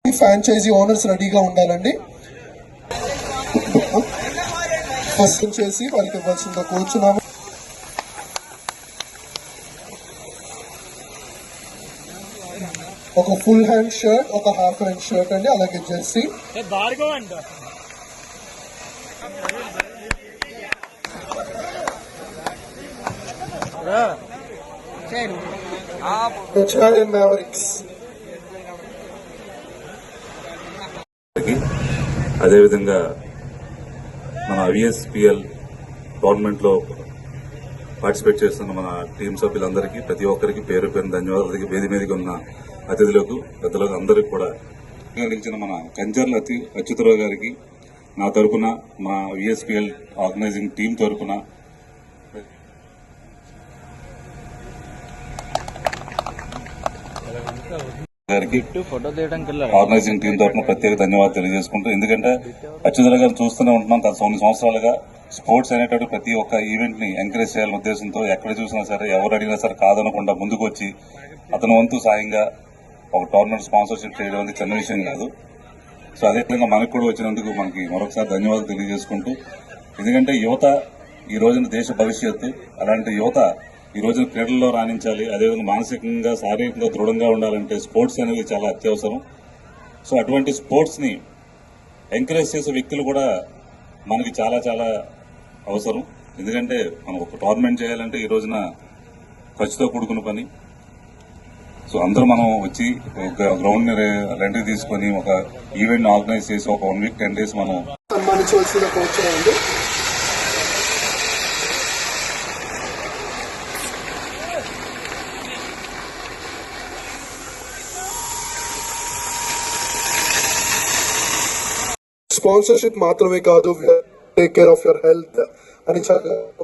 Franchise owners రెడీగా ఉండాలండి. First చేసి వాళ్ళకి ఇవ్వాల్సిందిగా కూర్చున్నాము. ఒక ఫుల్ హ్యాండ్ షర్ట్, ఒక హాఫ్ హ్యాండ్ షర్ట్ అండి, అలాగే జెర్సీ. అదేవిధంగా మన విఎస్పిఎల్ టోర్నమెంట్ లో పార్టిసిపేట్ చేస్తున్న మన టీం సభ్యులందరికీ ప్రతి ఒక్కరికి పేరు పేరు ధన్యవాదాలు. వేది మీదకి ఉన్న అతిథులకు పెద్దలకు అందరికీ కూడా గెలిచిన మన కంచర్ల అచ్యుతరావు గారికి నా తరపున, మా విఎస్పిఎల్ ఆర్గనైజింగ్ టీం తరపున గారికి ఆర్గనైజింగ్ టీం తరఫున ప్రత్యేక ధన్యవాదాలు తెలియజేసుకుంటూ, ఎందుకంటే అచ్యుతరావు గారు చూస్తూనే ఉంటున్నాం గత 9 సంవత్సరాలుగా స్పోర్ట్స్ అనేటువంటి ప్రతి ఒక్క ఈవెంట్ ని ఎంకరేజ్ చేయాలనే ఉద్దేశంతో ఎక్కడ చూసినా సరే, ఎవరు అడిగినా సరే కాదనకుండా ముందుకు వచ్చి అతని వంతు సాయంగా ఒక టోర్నమెంట్ స్పాన్సర్షిప్ చేయడం అనేది చిన్న విషయం కాదు. సో అదేవిధంగా మనకు కూడా వచ్చినందుకు మనకి మరొకసారి ధన్యవాదాలు తెలియజేసుకుంటూ, ఎందుకంటే యువత ఈ రోజున దేశ భవిష్యత్తు. అలాంటి యువత ఈ రోజున క్రీడల్లో రాణించాలి, అదేవిధంగా మానసికంగా శారీరకంగా దృఢంగా ఉండాలంటే స్పోర్ట్స్ అనేది చాలా అత్యవసరం. సో అటువంటి స్పోర్ట్స్ ని ఎంకరేజ్ చేసే వ్యక్తులు కూడా మనకి చాలా చాలా అవసరం. ఎందుకంటే మనం ఒక టోర్నమెంట్ చేయాలంటే ఈ రోజున ఖర్చుతో కూడుకున్న పని. సో అందరూ మనం వచ్చి ఒక గ్రౌండ్ ని రెంట్కి తీసుకుని ఒక ఈవెంట్ ఆర్గనైజ్ చేసి ఒక 1 వీక్ 10 డేస్ మనం సన్మానించవలసిన కోరుతున్నామండి. స్పాన్సర్షిప్ మాత్రమే కాదు, take care of your health అని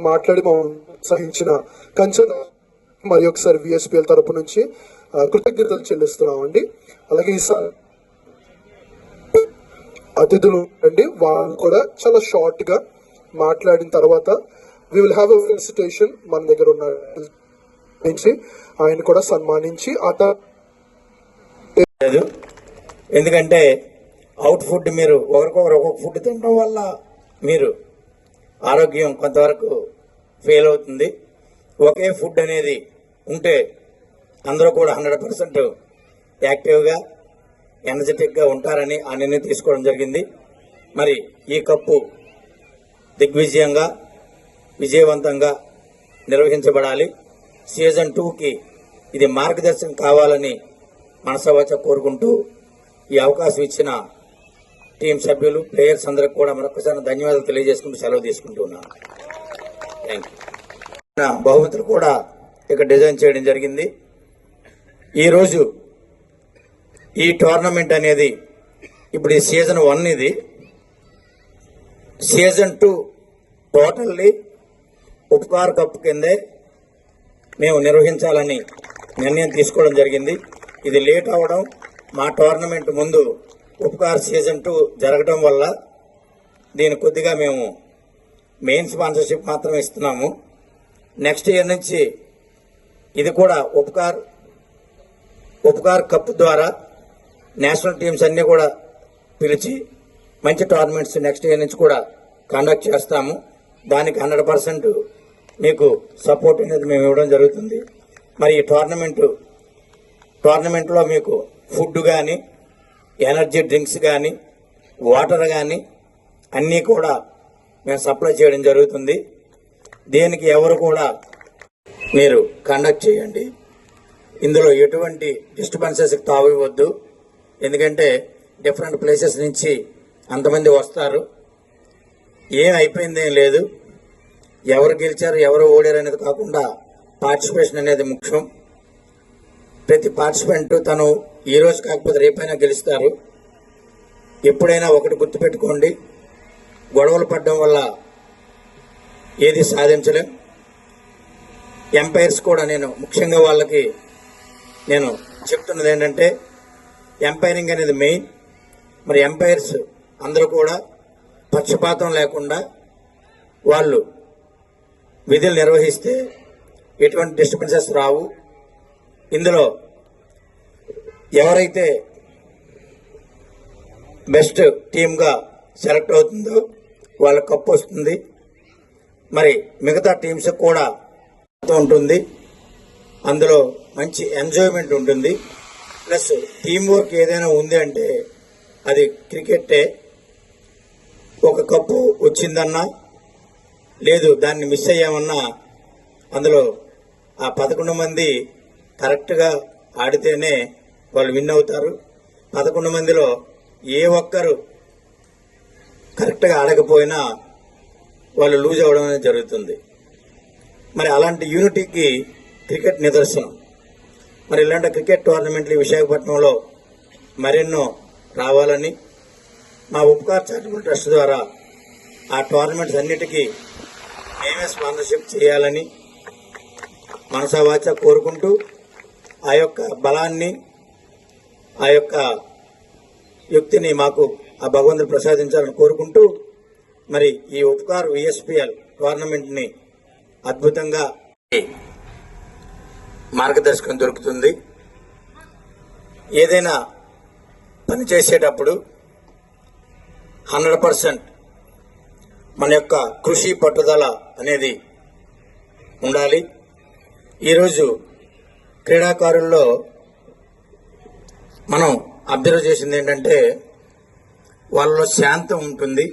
మాట్లాడి సహించిన కన్సర్న్ మరి ఒకసారి విఎస్పిఎల్ తరపు నుంచి కృతజ్ఞతలు చెల్లిస్తున్నామండి. అలాగే ఈసారి అతిథులు అండి, వాళ్ళు కూడా చాలా షార్ట్ గా మాట్లాడిన తర్వాత we will have a felicitation మన దగ్గర ఉన్న నుంచి ఆయన కూడా సన్మానించి ఎందుకంటే అవుట్ ఫుడ్ మీరు ఒకరికొకరు ఒక్కొక్క ఫుడ్ తినడం వల్ల మీరు ఆరోగ్యం కొంతవరకు ఫెయిల్ అవుతుంది. ఒకే ఫుడ్ అనేది ఉంటే అందరూ కూడా 100% యాక్టివ్గా ఎనర్జెటిక్గా ఉంటారని ఆ నిర్ణయం తీసుకోవడం జరిగింది. మరి ఈ కప్పు దిగ్విజయంగా విజయవంతంగా నిర్వహించబడాలి. సీజన్ 2కి ఇది మార్గదర్శనం కావాలని మనసావాచ కోరుకుంటూ ఈ అవకాశం ఇచ్చిన టీం సభ్యులు, ప్లేయర్స్ అందరికి కూడా మరొకసారి ధన్యవాదాలు తెలియజేసుకుంటూ సెలవు తీసుకుంటున్నాను. Thank you. బహుమతులు కూడా ఇక్కడ డిజైన్ చేయడం జరిగింది. ఈరోజు ఈ టోర్నమెంట్ అనేది ఇప్పుడు ఈ సీజన్ 1 ఇది. సీజన్ 2 టోటల్లీ ఉపకార్ కప్ కిందే మేము నిర్వహించాలని నిర్ణయం తీసుకోవడం జరిగింది. ఇది లేట్ అవడం, మా టోర్నమెంట్ ముందు ఉపకార్ సీజన్ 2 జరగడం వల్ల దీని కొద్దిగా మేము మెయిన్ స్పాన్సర్షిప్ మాత్రమే ఇస్తున్నాము. నెక్స్ట్ ఇయర్ నుంచి ఇది కూడా ఉపకార్ కప్ ద్వారా నేషనల్ టీమ్స్ అన్ని కూడా పిలిచి మంచి టోర్నమెంట్స్ నెక్స్ట్ ఇయర్ నుంచి కూడా కండక్ట్ చేస్తాము. దానికి 100% మీకు సపోర్ట్ అనేది మేము ఇవ్వడం జరుగుతుంది. మరి ఈ టోర్నమెంట్లో మీకు ఫుడ్ కానీ, ఎనర్జీ డ్రింక్స్ కానీ, వాటర్ కానీ అన్నీ కూడా మేము సప్లై చేయడం జరుగుతుంది. దీనికి ఎవరు కూడా మీరు కండక్ట్ చేయండి. ఇందులో ఎటువంటి డిస్టర్బెన్సెస్ తావివ్వద్దు. ఎందుకంటే డిఫరెంట్ ప్లేసెస్ నుంచి అంతమంది వస్తారు. ఏం అయిపోయిందేం లేదు. ఎవరు గెలిచారు ఎవరు ఓడారు అనేది కాకుండా పార్టిసిపేషన్ అనేది ముఖ్యం. ప్రతి పార్టిసిపెంట్ తను ఈ రోజు కాకపోతే రేపైనా గెలుస్తారు. ఎప్పుడైనా ఒకటి గుర్తుపెట్టుకోండి, గొడవలు పడడం వల్ల ఏది సాధించలేం. ఎంపైర్స్ కూడా నేను ముఖ్యంగా వాళ్ళకి నేను చెప్తున్నది ఏంటంటే, ఎంపైరింగ్ అనేది మెయిన్. మరి ఎంపైర్స్ అందరూ కూడా పక్షపాతం లేకుండా వాళ్ళు విధులు నిర్వహిస్తే ఎటువంటి డిస్టర్బెన్సెస్ రావు. ఇందులో ఎవరైతే బెస్ట్ టీమ్గా సెలెక్ట్ అవుతుందో వాళ్ళ కప్పు వస్తుంది. మరి మిగతా టీమ్స్ కూడా ఉంటుంది, అందులో మంచి ఎంజాయ్మెంట్ ఉంటుంది. ప్లస్ టీం వర్క్ ఏదైనా ఉంది అంటే అది క్రికెటే. ఒక కప్పు వచ్చిందన్నా లేదు దాన్ని మిస్ అయ్యామన్నా అందులో ఆ 11 మంది కరెక్ట్గా ఆడితేనే వాళ్ళు విన్ అవుతారు. 11 మందిలో ఏ ఒక్కరు కరెక్ట్గా ఆడకపోయినా వాళ్ళు లూజ్ అవ్వడం అనేది జరుగుతుంది. మరి అలాంటి యూనిటీకి క్రికెట్ నిదర్శనం. మరి ఇలాంటి క్రికెట్ టోర్నమెంట్లు విశాఖపట్నంలో మరెన్నో రావాలని మా ఉపకార్ చారిటబుల్ ట్రస్ట్ ద్వారా ఆ టోర్నమెంట్స్ అన్నిటికీ మేమే స్పాన్సర్షిప్ చేయాలని మనసావాచ కోరుకుంటూ ఆ యొక్క బలాన్ని ఆ యొక్క యుక్తిని మాకు ఆ భగవంతుడు ప్రసాదించాలని కోరుకుంటూ మరి ఈ ఉపకార్ విఎస్పిఎల్ టోర్నమెంట్ని అద్భుతంగా మార్గదర్శకం దొరుకుతుంది. ఏదైనా పని చేసేటప్పుడు 100% మన యొక్క కృషి పట్టుదల అనేది ఉండాలి. ఈరోజు క్రీడాకారుల్లో మనం అబ్జర్వ్ చేసింది ఏంటంటే వాళ్ళలో శాంతం ఉంటుంది,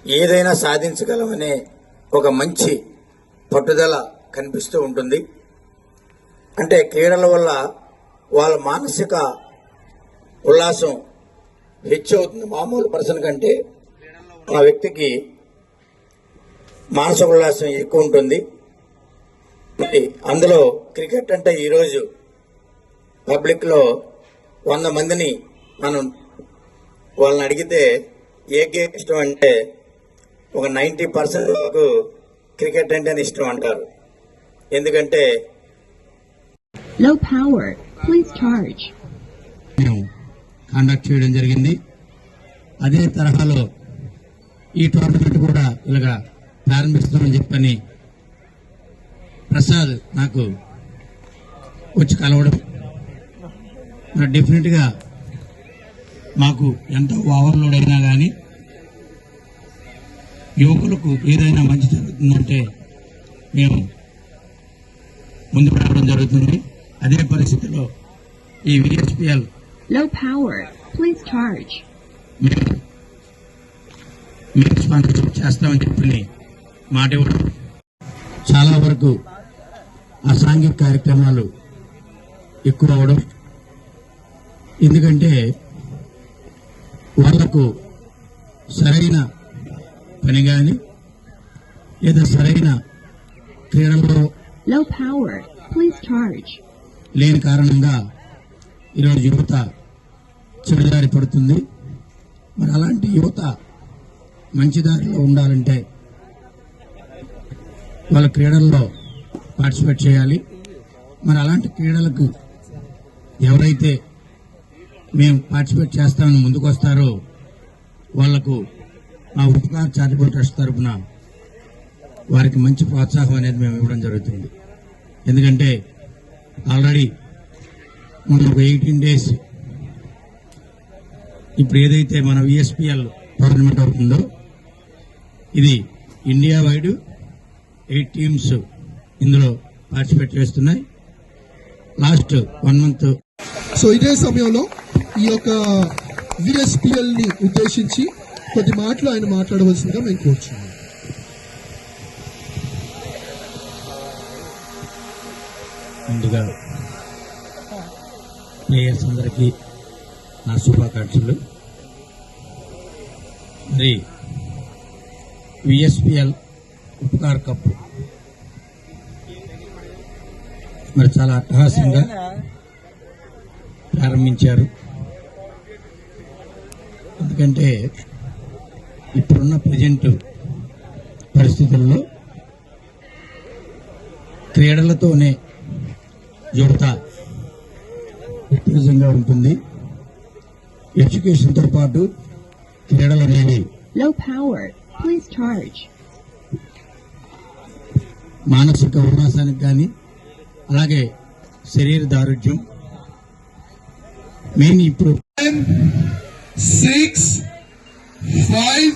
ఏదైనా సాధించగలమనే ఒక మంచి పట్టుదల కనిపిస్తూ ఉంటుంది. అంటే క్రీడల వల్ల వాళ్ళ మానసిక ఉల్లాసం హెచ్చు అవుతుంది. మామూలు పర్సన్ కంటే ఆ వ్యక్తికి మానసిక ఉల్లాసం ఎక్కువ ఉంటుంది. మరి అందులో క్రికెట్ అంటే ఈరోజు పబ్లిక్లో 100 మందిని మనం వాళ్ళని అడిగితే ఏ గేమ్ ఇష్టం అంటే ఒక 90% క్రికెట్ అంటేనే ఇష్టం అంటారు. ఎందుకంటే Low power. Please charge. మేము కండక్ట్ చేయడం జరిగింది. అదే తరహాలో ఈ టోర్నమెంట్ కూడా ఇలాగా ప్రారంభిస్తామని చెప్పని ప్రసాద్ నాకు వచ్చి కలవడం, డెఫినెట్గా మాకు ఎంత ఓవర్లోడ్ అయినా కానీ యువకులకు ఏదైనా మంచి జరుగుతుందంటే మేము ముందుకు రావడం జరుగుతుంది. అదే పరిస్థితిలో ఈ విఎస్పిఎల్ Low power. Please charge. మేము స్పాన్సర్షిప్ చేస్తామని చెప్పి మాట ఇవ్వడం, చాలా వరకు అసాంఘిక కార్యక్రమాలు ఎక్కువ అవడం, ఎందుకంటే వాళ్లకు సరైన పని కానీ లేదా సరైన క్రీడల్లో Low power. Please charge. లేని కారణంగా ఈరోజు యువత చెడుదారి పడుతుంది. మరి అలాంటి యువత మంచి దారిలో ఉండాలంటే వాళ్ళ క్రీడల్లో పార్టిసిపేట్ చేయాలి. మరి అలాంటి క్రీడలకు ఎవరైతే మేము పార్టిసిపేట్ చేస్తామని ముందుకు వస్తారో వాళ్లకు మా ఉపకార్ చారిటబుల్ ట్రస్ట్ తరఫున వారికి మంచి ప్రోత్సాహం అనేది మేము ఇవ్వడం జరుగుతుంది. ఎందుకంటే ఆల్రెడీ మనం ఒక 18 days ఇప్పుడు ఏదైతే మన విఎస్పిఎల్ టోర్నమెంట్ అవుతుందో ఇది ఇండియా వైడ్ 8 teams ఇందులో పార్టిసిపేట్ చేస్తున్నాయి. Last 1 month. సో ఇదే సమయంలో ఈ యొక్క విఎస్పిఎల్ ని ఉద్దేశించి కొద్ది మాటలు ఆయన మాట్లాడవలసిందిగా మేము కోరుచున్నాం. ముందుగా ప్లేయర్స్ అందరికీ నా శుభాకాంక్షలు. మరి విఎస్పిఎల్ ఉపకార్ కప్ మరి చాలా అట్టహాసంగా ప్రారంభించారు. ఎందుకంటే ఇప్పుడున్న ప్రజెంట్ పరిస్థితుల్లో క్రీడలతోనే యువత ఉత్తేజంగా ఉంటుంది. ఎడ్యుకేషన్తో పాటు క్రీడలు అనేవి Low power. Please charge. మానసిక ఉల్లాసానికి కానీ అలాగే శరీర దారుఢ్యం మెయిన్ ఇప్పుడు 6, 5,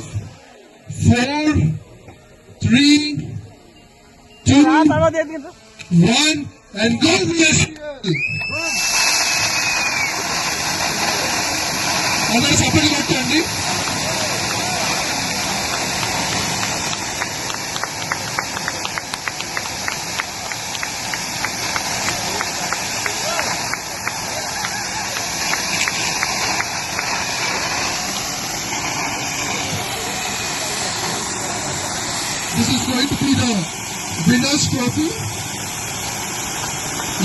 4, 3, 2, 1, and go VSPL! అందరూ సపోర్ట్ కొట్టండి. This is going to be the winner's trophy.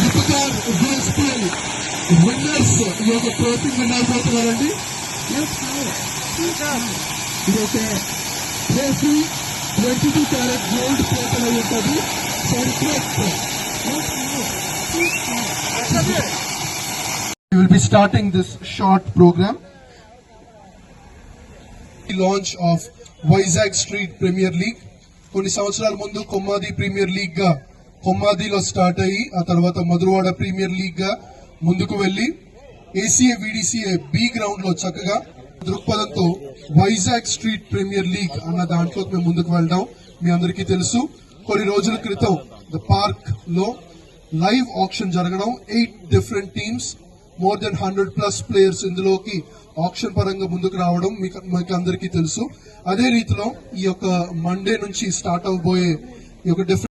Lipakar VSPL winners, ఈ యొక్క ట్రోఫీ విన్నర్ అవుతున్నారండి. No power, please charge. ఇది ఒక ట్రోఫీ 22 క్యారెట్ గోల్డ్ ప్లేట్ అయి ఉంటుంది. Perfect. No power, please charge. We will be starting this short program. The launch of Vizag Street Premier League. కొన్ని సంవత్సరాల ముందు కొమ్మాది ప్రీమియర్ లీగ్ గా కొమ్మాదిలో start అయ్యి ఆ తర్వాత మధురవాడ ప్రీమియర్ లీగ్ గా ముందుకు వెళ్లి ఏసీఏ విడిసిఏ బి గ్రౌండ్ లో చక్కగా దృక్పథంతో వైజాగ్ స్ట్రీట్ ప్రీమియర్ లీగ్ అన్న దాంట్లోకి మేము ముందుకు వెళ్దాం. మీ అందరికీ తెలుసు, కొన్ని రోజుల క్రితం ద పార్క్ లో లైవ్ ఆక్షన్ జరగడం, 8 different teams, more than 100+ players ఇందులోకి ఆక్షన్ పరంగా ముందుకు రావడం మీకు అందరికీ తెలుసు. అదే రీతిలో ఈ యొక్క మండే నుంచి స్టార్ట్ అవబోయే ఈ యొక్క డిఫరెంట్